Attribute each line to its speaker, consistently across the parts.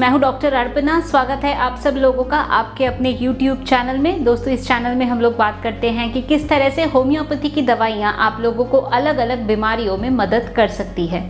Speaker 1: मैं हूं डॉक्टर अर्पणा। स्वागत है आप सब लोगों का आपके अपने YouTube चैनल में। दोस्तों, इस चैनल में हम लोग बात करते हैं कि किस तरह से होम्योपैथी की दवाइयां आप लोगों को अलग अलग बीमारियों में मदद कर सकती है।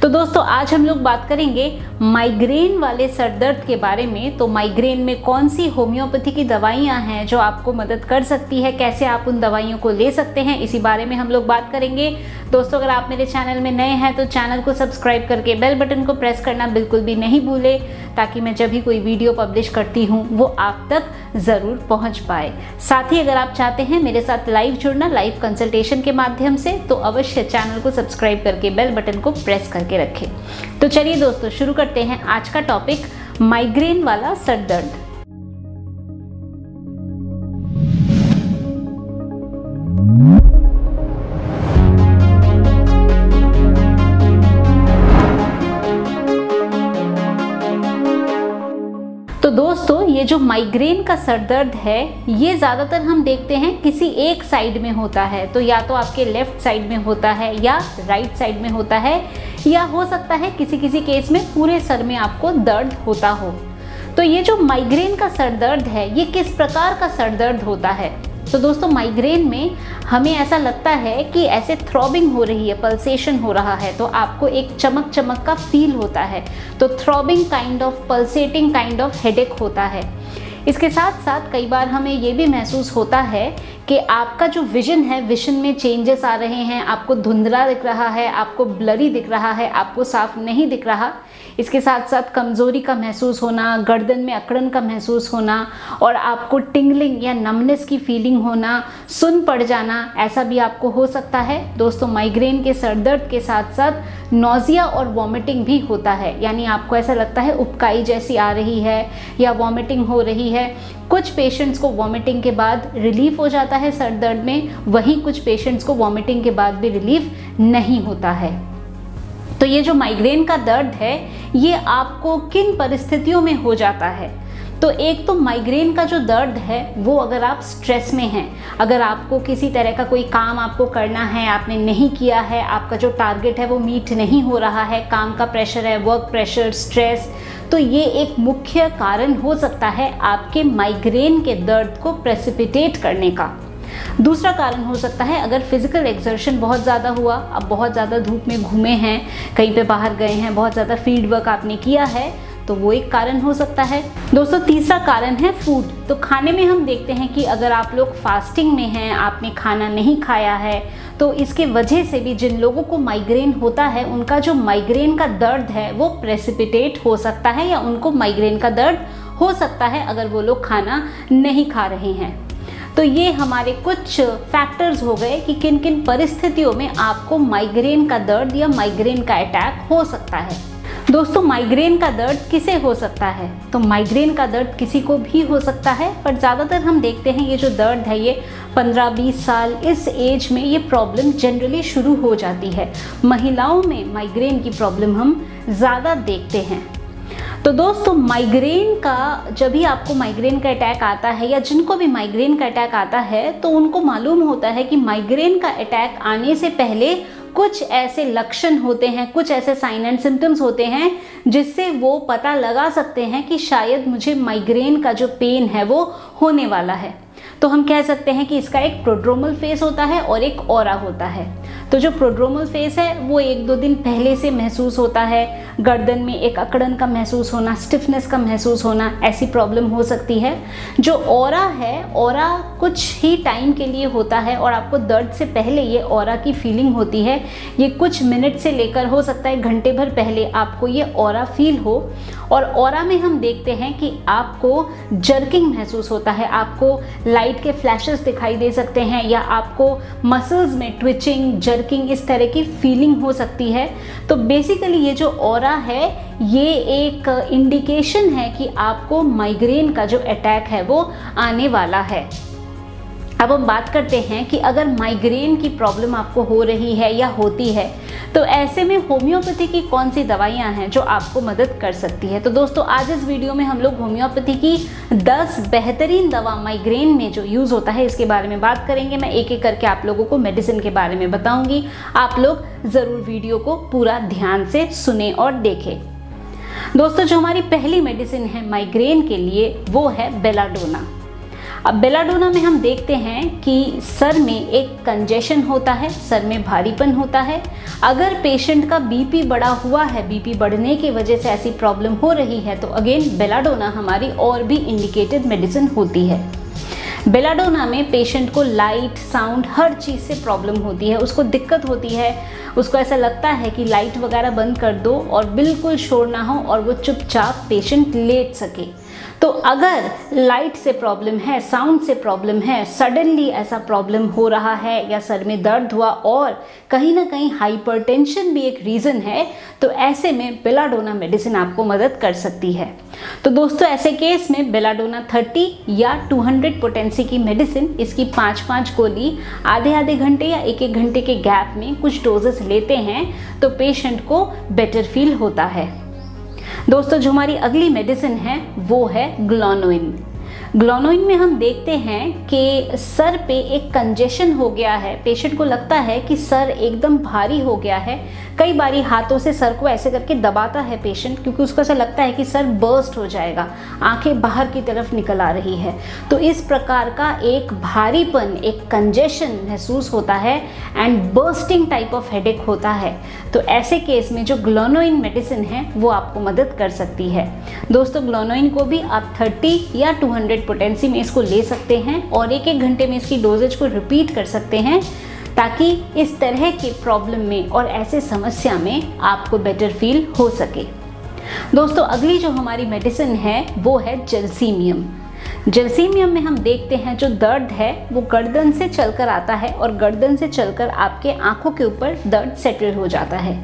Speaker 1: तो दोस्तों, आज हम लोग बात करेंगे माइग्रेन वाले सर दर्द के बारे में। तो माइग्रेन में कौन सी होम्योपैथी की दवाइयाँ हैं जो आपको मदद कर सकती है, कैसे आप उन दवाइयों को ले सकते हैं, इसी बारे में हम लोग बात करेंगे। दोस्तों, अगर आप मेरे चैनल में नए हैं तो चैनल को सब्सक्राइब करके बेल बटन को प्रेस करना बिल्कुल भी नहीं भूले, ताकि मैं जब भी कोई वीडियो पब्लिश करती हूँ वो आप तक ज़रूर पहुँच पाए। साथ ही अगर आप चाहते हैं मेरे साथ लाइव जुड़ना, लाइव कंसल्टेशन के माध्यम से, तो अवश्य चैनल को सब्सक्राइब करके बेल बटन को प्रेस करके रखें। तो चलिए दोस्तों, शुरू करते हैं आज का टॉपिक, माइग्रेन वाला सर दर्द। तो दोस्तों, ये जो माइग्रेन का सर दर्द है, ये ज़्यादातर हम देखते हैं किसी एक साइड में होता है। तो या तो आपके लेफ्ट साइड में होता है या राइट साइड में होता है, या हो सकता है किसी किसी केस में पूरे सर में आपको दर्द होता हो। तो ये जो माइग्रेन का सर दर्द है, ये किस प्रकार का सर दर्द होता है? तो दोस्तों, माइग्रेन में हमें ऐसा लगता है कि ऐसे थ्रॉबिंग हो रही है, पल्सेशन हो रहा है, तो आपको एक चमक चमक का फील होता है। तो throbbing kind of, pulsating kind of headache होता है। इसके साथ साथ कई बार हमें ये भी महसूस होता है कि आपका जो विजन है, विजन में चेंजेस आ रहे हैं, आपको धुंधला दिख रहा है, आपको ब्लरी दिख रहा है, आपको साफ नहीं दिख रहा। इसके साथ साथ कमज़ोरी का महसूस होना, गर्दन में अकड़न का महसूस होना, और आपको टिंगलिंग या नमनेस की फीलिंग होना, सुन पड़ जाना, ऐसा भी आपको हो सकता है। दोस्तों, माइग्रेन के सर दर्द के साथ साथ नोज़िया और वॉमिटिंग भी होता है, यानी आपको ऐसा लगता है उबकाई जैसी आ रही है या वॉमिटिंग हो रही है। कुछ पेशेंट्स को वॉमिटिंग के बाद रिलीफ हो जाता है सर दर्द में, वहीं कुछ पेशेंट्स को वॉमिटिंग के बाद भी रिलीफ नहीं होता है। तो ये जो माइग्रेन का दर्द है, ये आपको किन परिस्थितियों में हो जाता है? तो एक तो माइग्रेन का जो दर्द है वो अगर आप स्ट्रेस में हैं, अगर आपको किसी तरह का कोई काम आपको करना है, आपने नहीं किया है, आपका जो टारगेट है वो मीट नहीं हो रहा है, काम का प्रेशर है, वर्क प्रेशर, स्ट्रेस, तो ये एक मुख्य कारण हो सकता है आपके माइग्रेन के दर्द को प्रेसिपिटेट करने का। दूसरा कारण हो सकता है अगर फिजिकल एक्सर्शन बहुत ज़्यादा हुआ, आप बहुत ज़्यादा धूप में घूमे हैं, कहीं पे बाहर गए हैं, बहुत ज़्यादा फील्ड वर्क आपने किया है, तो वो एक कारण हो सकता है। दोस्तों, तीसरा कारण है फूड। तो खाने में हम देखते हैं कि अगर आप लोग फास्टिंग में हैं, आपने खाना नहीं खाया है, तो इसके वजह से भी जिन लोगों को माइग्रेन होता है, उनका जो माइग्रेन का दर्द है वो प्रेसिपिटेट हो सकता है, या उनको माइग्रेन का दर्द हो सकता है अगर वो लोग खाना नहीं खा रहे हैं। तो ये हमारे कुछ फैक्टर्स हो गए कि किन किन परिस्थितियों में आपको माइग्रेन का दर्द या माइग्रेन का अटैक हो सकता है। दोस्तों, माइग्रेन का दर्द किसे हो सकता है? तो माइग्रेन का दर्द किसी को भी हो सकता है, पर ज़्यादातर हम देखते हैं ये जो दर्द है, ये 15-20 साल, इस एज में ये प्रॉब्लम जनरली शुरू हो जाती है। महिलाओं में माइग्रेन की प्रॉब्लम हम ज़्यादा देखते हैं। तो दोस्तों, माइग्रेन का, जब भी आपको माइग्रेन का अटैक आता है, या जिनको भी माइग्रेन का अटैक आता है, तो उनको मालूम होता है कि माइग्रेन का अटैक आने से पहले कुछ ऐसे लक्षण होते हैं, कुछ ऐसे साइन एंड सिम्टम्स होते हैं जिससे वो पता लगा सकते हैं कि शायद मुझे माइग्रेन का जो पेन है वो होने वाला है। तो हम कह सकते हैं कि इसका एक प्रोड्रोमल फेस होता है और एक ऑरा होता है। तो जो प्रोड्रोमल फेस है वो 1-2 दिन पहले से महसूस होता है, गर्दन में एक अकड़न का महसूस होना, स्टिफनेस का महसूस होना, ऐसी प्रॉब्लम हो सकती है। जो ऑरा है, ऑरा कुछ ही टाइम के लिए होता है, और आपको दर्द से पहले ये ऑरा की फीलिंग होती है। ये कुछ मिनट से लेकर हो सकता है घंटे भर पहले आपको ये ऑरा फील हो। और ऑरा में हम देखते हैं कि आपको जर्किंग महसूस होता है, आपको लाइट के फ्लैशेस दिखाई दे सकते हैं, या आपको मसल्स में ट्विचिंग, जर्किंग, इस तरह की फीलिंग हो सकती है। तो बेसिकली ये जो ऑरा है, ये एक इंडिकेशन है कि आपको माइग्रेन का जो अटैक है वो आने वाला है। अब हम बात करते हैं कि अगर माइग्रेन की प्रॉब्लम आपको हो रही है या होती है, तो ऐसे में होम्योपैथी की कौन सी दवाइयाँ हैं जो आपको मदद कर सकती है। तो दोस्तों, आज इस वीडियो में हम लोग होम्योपैथी की 10 बेहतरीन दवा माइग्रेन में जो यूज़ होता है इसके बारे में बात करेंगे। मैं एक एक करके आप लोगों को मेडिसिन के बारे में बताऊंगी। आप लोग ज़रूर वीडियो को पूरा ध्यान से सुने और देखें। दोस्तों जो हमारी पहली मेडिसिन है माइग्रेन के लिए वो है बेलाडोना। अब बेलाडोना में हम देखते हैं कि सर में एक कंजेशन होता है, सर में भारीपन होता है। अगर पेशेंट का बीपी बढ़ा हुआ है, बीपी बढ़ने की वजह से ऐसी प्रॉब्लम हो रही है, तो अगेन बेलाडोना हमारी और भी इंडिकेटेड मेडिसिन होती है। बेलाडोना में पेशेंट को लाइट, साउंड, हर चीज़ से प्रॉब्लम होती है, उसको दिक्कत होती है, उसको ऐसा लगता है कि लाइट वगैरह बंद कर दो और बिल्कुल शोर ना हो और वो चुपचाप पेशेंट लेट सके। तो अगर लाइट से प्रॉब्लम है, साउंड से प्रॉब्लम है, सडनली ऐसा प्रॉब्लम हो रहा है या सर में दर्द हुआ और कहीं ना कहीं हाइपरटेंशन भी एक रीज़न है, तो ऐसे में बेलाडोना मेडिसिन आपको मदद कर सकती है। तो दोस्तों ऐसे केस में बेलाडोना 30 या 200 पोटेंसी की मेडिसिन, इसकी 5-5 गोली आधे घंटे या 1-1 घंटे के गैप में कुछ डोजेस लेते हैं तो पेशेंट को बेटर फील होता है। दोस्तों जो हमारी अगली मेडिसिन है वो है ग्लोनोइन। ग्लोनोइन में हम देखते हैं कि सर पे एक कंजेशन हो गया है, पेशेंट को लगता है कि सर एकदम भारी हो गया है। कई बारी हाथों से सर को ऐसे करके दबाता है पेशेंट, क्योंकि उसको ऐसा लगता है कि सर बर्स्ट हो जाएगा, आंखें बाहर की तरफ निकल आ रही है। तो इस प्रकार का एक भारीपन, एक कंजेशन महसूस होता है and bursting type of headache होता है। तो ऐसे केस में जो ग्लोनोइन मेडिसिन है वो आपको मदद कर सकती है। दोस्तों ग्लोनोइन को भी आप 30 या 200 पोटेंसी में इसको ले सकते हैं और 1-1 घंटे में इसकी डोजेज को रिपीट कर सकते हैं, ताकि इस तरह के प्रॉब्लम में और ऐसे समस्या में आपको बेटर फील हो सके। दोस्तों अगली जो हमारी मेडिसिन है वो है जलसीमियम। जलसीमियम में हम देखते हैं जो दर्द है वो गर्दन से चलकर आता है और गर्दन से चलकर आपके आंखों के ऊपर दर्द सेटल हो जाता है।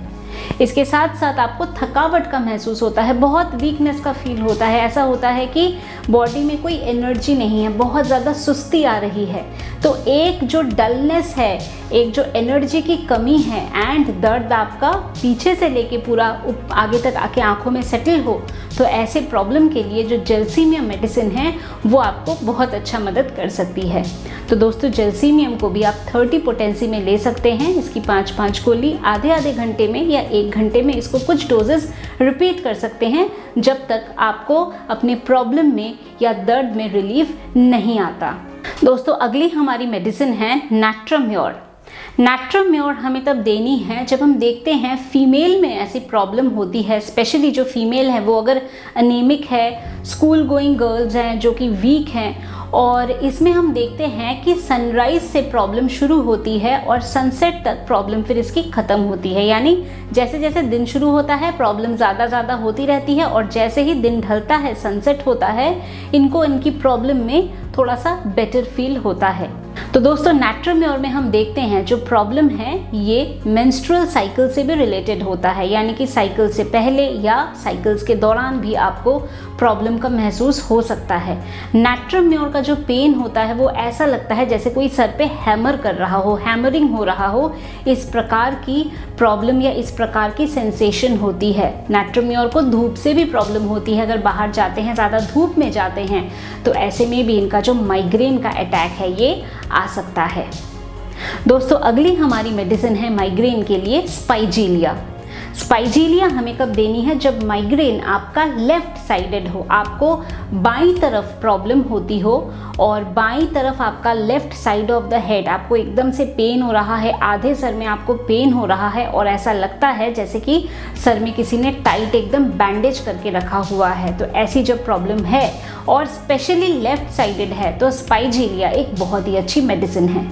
Speaker 1: इसके साथ साथ आपको थकावट का महसूस होता है, बहुत वीकनेस का फील होता है, ऐसा होता है कि बॉडी में कोई एनर्जी नहीं है, बहुत ज़्यादा सुस्ती आ रही है। तो एक जो डलनेस है, एक जो एनर्जी की कमी है एंड दर्द आपका पीछे से लेके पूरा आगे तक आके आंखों में सेटल हो, तो ऐसे प्रॉब्लम के लिए जो जलसीमियम मेडिसिन है वो आपको बहुत अच्छा मदद कर सकती है। तो दोस्तों जलसीमियम को भी आप 30 पोटेंसी में ले सकते हैं। इसकी 5-5 गोली आधे घंटे में या 1 घंटे में इसको कुछ डोजेस रिपीट कर सकते हैं, जब तक आपको अपने प्रॉब्लम में या दर्द में रिलीफ नहीं आता। दोस्तों अगली हमारी मेडिसिन है नैट्रोम्योर। नैट्रोम्योर हमें तब देनी है जब हम देखते हैं फीमेल में ऐसी प्रॉब्लम होती है, स्पेशली जो फीमेल है वो अगर अनेमिक है, स्कूल गोइंग गर्ल्स हैं जो कि वीक हैं, और इसमें हम देखते हैं कि सनराइज से प्रॉब्लम शुरू होती है और सनसेट तक प्रॉब्लम फिर इसकी ख़त्म होती है। यानी जैसे जैसे दिन शुरू होता है प्रॉब्लम ज़्यादा होती रहती है और जैसे ही दिन ढलता है, सनसेट होता है, इनको इनकी प्रॉब्लम में थोड़ा सा बेटर फील होता है। तो दोस्तों नैट्रोम्योर में हम देखते हैं जो प्रॉब्लम है ये मेंस्ट्रुअल साइकिल से भी रिलेटेड होता है, यानी कि साइकिल से पहले या साइकिल्स के दौरान भी आपको प्रॉब्लम का महसूस हो सकता है। नैट्रोम्योर का जो पेन होता है वो ऐसा लगता है जैसे कोई सर पे हैमर कर रहा हो, हैमरिंग हो रहा हो, इस प्रकार की प्रॉब्लम या इस प्रकार की सेंसेशन होती है। नैट्रोम्योर को धूप से भी प्रॉब्लम होती है, अगर बाहर जाते हैं, ज़्यादा धूप में जाते हैं, तो ऐसे में भी इनका जो माइग्रेन का अटैक है ये आ सकता है। दोस्तों अगली हमारी मेडिसिन है माइग्रेन के लिए स्पाइजीलिया। स्पाइजीलिया हमें कब देनी है? जब माइग्रेन आपका लेफ्ट साइडेड हो, आपको बाईं तरफ प्रॉब्लम होती हो और बाईं तरफ आपका left side of the head आपको एकदम से पेन हो रहा है, आधे सर में आपको पेन हो रहा है और ऐसा लगता है जैसे कि सर में किसी ने टाइट एकदम बैंडेज करके रखा हुआ है। तो ऐसी जब प्रॉब्लम है और स्पेशली लेफ्ट साइडेड है तो स्पाइजीलिया एक बहुत ही अच्छी मेडिसिन है।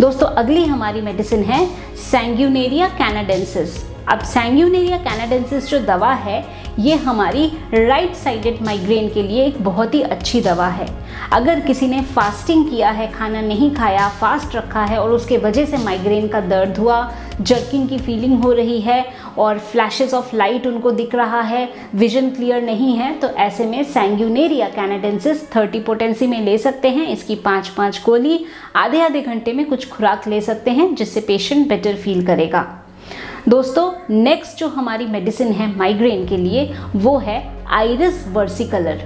Speaker 1: दोस्तों अगली हमारी मेडिसिन है सैंग्यूनेरिया कैनाडेंसिस। अब सैंग्यूनेरिया कैनाडेंसिस जो दवा है ये हमारी राइट साइडेड माइग्रेन के लिए एक बहुत ही अच्छी दवा है। अगर किसी ने फास्टिंग किया है, खाना नहीं खाया, फास्ट रखा है और उसके वजह से माइग्रेन का दर्द हुआ, जर्किंग की फीलिंग हो रही है और फ्लैशेस ऑफ लाइट उनको दिख रहा है, विजन क्लियर नहीं है, तो ऐसे में सैंग्यूनेरिया कैनाडेंसिस 30 पोटेंसी में ले सकते हैं। इसकी 5-5 गोली आधे घंटे में कुछ खुराक ले सकते हैं, जिससे पेशेंट बेटर फील करेगा। दोस्तों नेक्स्ट जो हमारी मेडिसिन है माइग्रेन के लिए वो है आइरिस वर्सिकलर।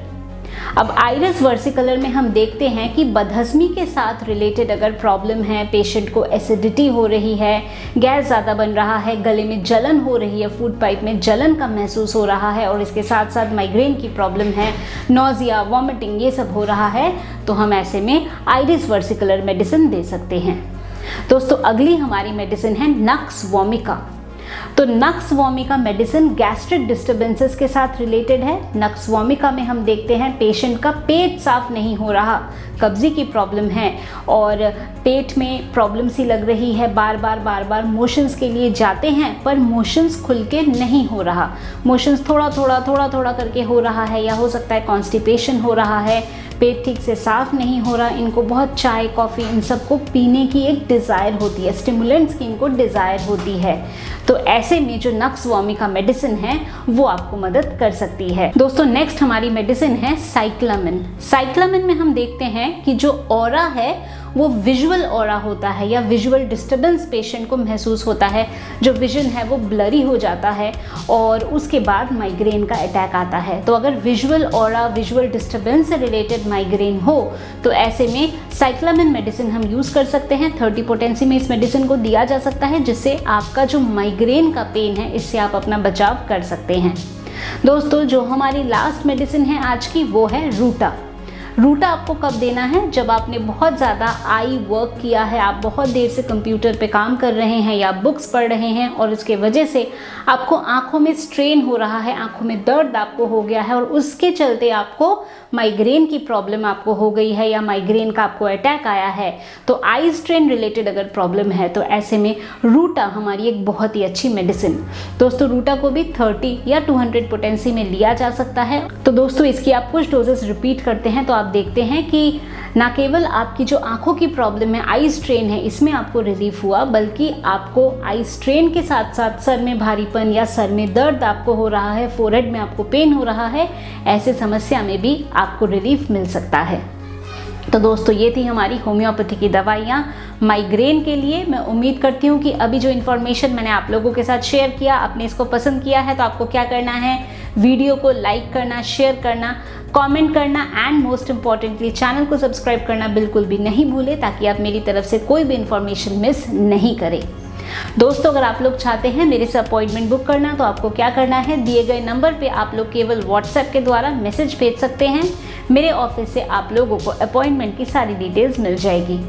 Speaker 1: अब आइरिस वर्सिकलर में हम देखते हैं कि बदहज़मी के साथ रिलेटेड अगर प्रॉब्लम है, पेशेंट को एसिडिटी हो रही है, गैस ज़्यादा बन रहा है, गले में जलन हो रही है, फूड पाइप में जलन का महसूस हो रहा है और इसके साथ साथ माइग्रेन की प्रॉब्लम है, नोज़िया, वॉमिटिंग, ये सब हो रहा है, तो हम ऐसे में आइरिस वर्सिकलर मेडिसिन दे सकते हैं। दोस्तों अगली हमारी मेडिसिन है नक्स वोमिका। तो nux vomica medicine gastric disturbances के साथ रिलेटेड है। नक्स वोमिका में हम देखते हैं पेशेंट का पेट साफ नहीं हो रहा, कब्जी की प्रॉब्लम है और पेट में प्रॉब्लम सी लग रही है, बार बार मोशंस के लिए जाते हैं पर मोशंस खुल के नहीं हो रहा, मोशंस थोड़ा थोड़ा करके हो रहा है, या हो सकता है कॉन्स्टिपेशन हो रहा है, पेट ठीक से साफ नहीं हो रहा, इनको बहुत चाय, कॉफ़ी, इन सबको पीने की एक डिज़ायर होती है, स्टिमुलेंट्स की इनको डिज़ायर होती है। तो ऐसे में जो नक्स वोमिका मेडिसिन है वो आपको मदद कर सकती है। दोस्तों नेक्स्ट हमारी मेडिसिन है साइक्लामिन। साइक्लामिन में हम देखते हैं कि जो ऑरा है वो विजुअल ऑरा होता है या विजुअल डिस्टर्बेंस पेशेंट को महसूस होता है, जो विजन है वो ब्लरी हो जाता है और उसके बाद माइग्रेन का अटैक आता है। तो अगर विजुअल ऑरा, विजुअल डिस्टर्बेंस से रिलेटेड माइग्रेन हो तो ऐसे में साइक्लामिन मेडिसिन हम यूज़ कर सकते हैं। 30 पोटेंसी में इस मेडिसिन को दिया जा सकता है, जिससे आपका जो माइग्रेन का पेन है इससे आप अपना बचाव कर सकते हैं। दोस्तों जो हमारी लास्ट मेडिसिन है आज की वो है रूटा। रूटा आपको कब देना है? जब आपने बहुत ज़्यादा आई वर्क किया है, आप बहुत देर से कंप्यूटर पे काम कर रहे हैं या बुक्स पढ़ रहे हैं और उसके वजह से आपको आंखों में स्ट्रेन हो रहा है, आंखों में दर्द आपको हो गया है और उसके चलते आपको माइग्रेन की प्रॉब्लम आपको हो गई है या माइग्रेन का आपको अटैक आया है। तो आई स्ट्रेन रिलेटेड अगर प्रॉब्लम है तो ऐसे में रूटा हमारी एक बहुत ही अच्छी मेडिसिन। दोस्तों रूटा को भी 30 या 200 पोटेंसी में लिया जा सकता है। तो दोस्तों इसकी आप कुछ डोजेस रिपीट करते हैं तो आप देखते हैं कि ना केवल आपकी जो आंखों की प्रॉब्लम है, आई स्ट्रेन है, इसमें आपको रिलीफ हुआ, बल्कि आपको आई स्ट्रेन के साथ साथ सर में भारीपन या सर में दर्द आपको हो रहा है, फोरहेड में आपको पेन हो रहा है, ऐसे समस्या में भी आपको रिलीफ मिल सकता है। तो दोस्तों ये थी हमारी होम्योपैथी की दवाइयाँ माइग्रेन के लिए। मैं उम्मीद करती हूँ कि अभी जो इन्फॉर्मेशन मैंने आप लोगों के साथ शेयर किया, आपने इसको पसंद किया है। तो आपको क्या करना है, वीडियो को लाइक करना, शेयर करना, कमेंट करना एंड मोस्ट इम्पॉर्टेंटली चैनल को सब्सक्राइब करना बिल्कुल भी नहीं भूलें, ताकि आप मेरी तरफ से कोई भी इन्फॉर्मेशन मिस नहीं करें। दोस्तों अगर आप लोग चाहते हैं मेरे से अपॉइंटमेंट बुक करना तो आपको क्या करना है, दिए गए नंबर पे आप लोग केवल व्हाट्सएप के द्वारा मैसेज भेज सकते हैं। मेरे ऑफिस से आप लोगों को अपॉइंटमेंट की सारी डिटेल्स मिल जाएगी।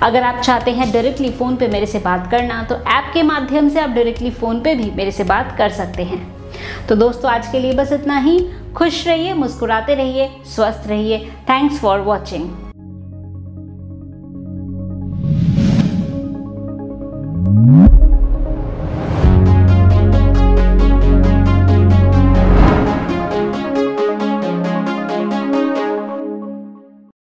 Speaker 1: अगर आप चाहते हैं डायरेक्टली फ़ोन पे मेरे से बात करना तो ऐप के माध्यम से आप डायरेक्टली फ़ोन पे भी मेरे से बात कर सकते हैं। तो दोस्तों आज के लिए बस इतना ही। खुश रहिए, मुस्कुराते रहिए, स्वस्थ रहिए। Thanks for watching.